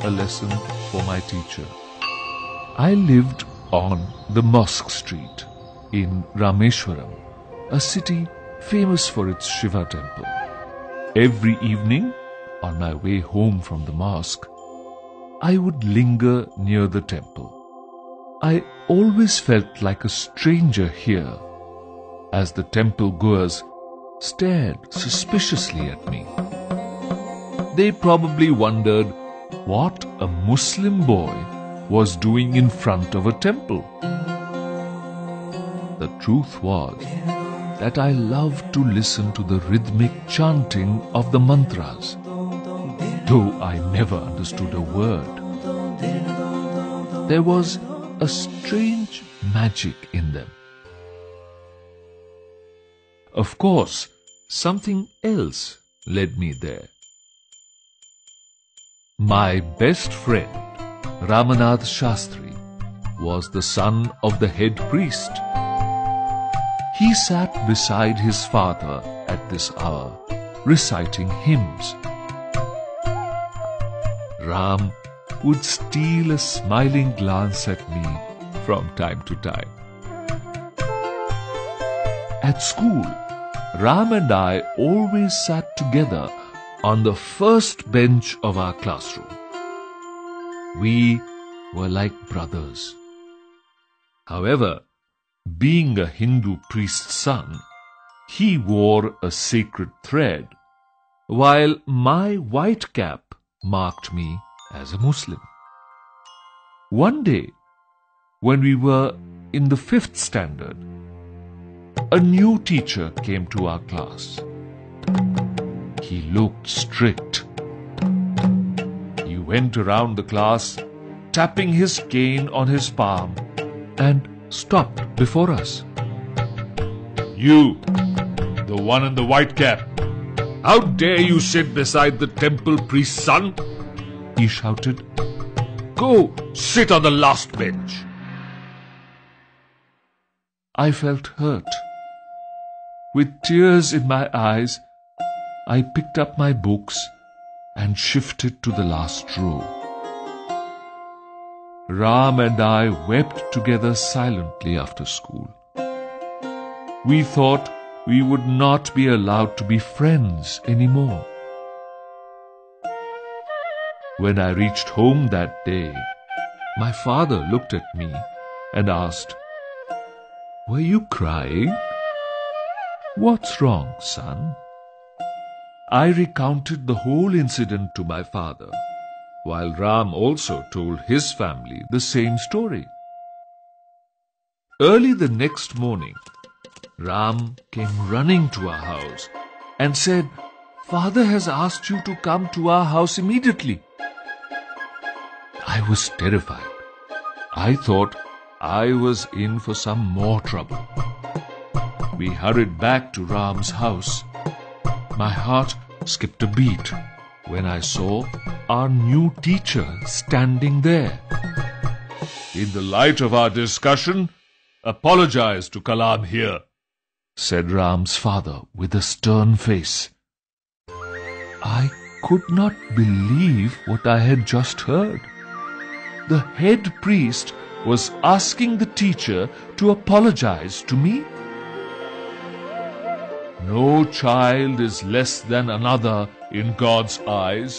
a lesson for my teacher. I lived on the Mosque Street in Rameshwaram, a city famous for its Shiva temple. Every evening, on my way home from the mosque, I would linger near the temple. I always felt like a stranger here, as the temple goers stared suspiciously at me. They probably wondered what a Muslim boy was doing in front of a temple. The truth was that I loved to listen to the rhythmic chanting of the mantras, though I never understood a word. There was a strange magic in them. Of course, something else led me there. My best friend, Ramanath Shastri, was the son of the head priest. He sat beside his father at this hour, reciting hymns. Ram would steal a smiling glance at me from time to time. At school, Ram and I always sat together on the first bench of our classroom. We were like brothers. However, being a Hindu priest's son, he wore a sacred thread, while my white cap marked me as a Muslim. One day, when we were in the 5th standard, a new teacher came to our class. He looked strict. He went around the class, tapping his cane on his palm, and stopped before us. "You, the one in the white cap, how dare you sit beside the temple priest's son?" he shouted. "Go sit on the last bench." I felt hurt. With tears in my eyes, I picked up my books and shifted to the last row. Ram and I wept together silently after school. We thought we would not be allowed to be friends anymore. When I reached home that day, my father looked at me and asked, "Were you crying? What's wrong, son?" I recounted the whole incident to my father, while Ram also told his family the same story. Early the next morning, Ram came running to our house and said, "Father has asked you to come to our house immediately." I was terrified. I thought I was in for some more trouble. We hurried back to Ram's house. My heart skipped a beat when I saw our new teacher standing there. "In the light of our discussion, apologize to Kalam here," said Ram's father with a stern face. I could not believe what I had just heard. The head priest was asking the teacher to apologize to me. No child is less than another in God's eyes.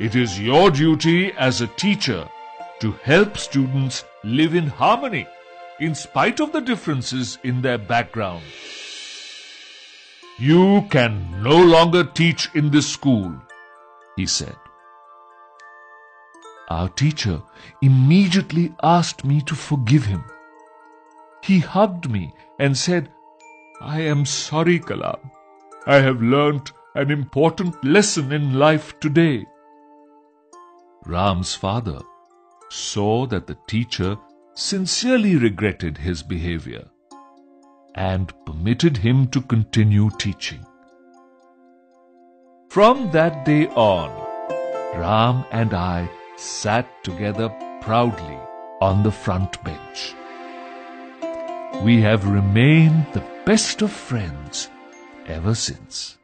It is your duty as a teacher to help students live in harmony, in spite of the differences in their background. "You can no longer teach in this school," he said. Our teacher immediately asked me to forgive him. He hugged me and said, "I am sorry, Kalam. I have learnt an important lesson in life today." Ram's father saw that the teacher sincerely regretted his behavior and permitted him to continue teaching. From that day on, Ram and I sat together proudly on the front bench. We have remained the best of friends ever since.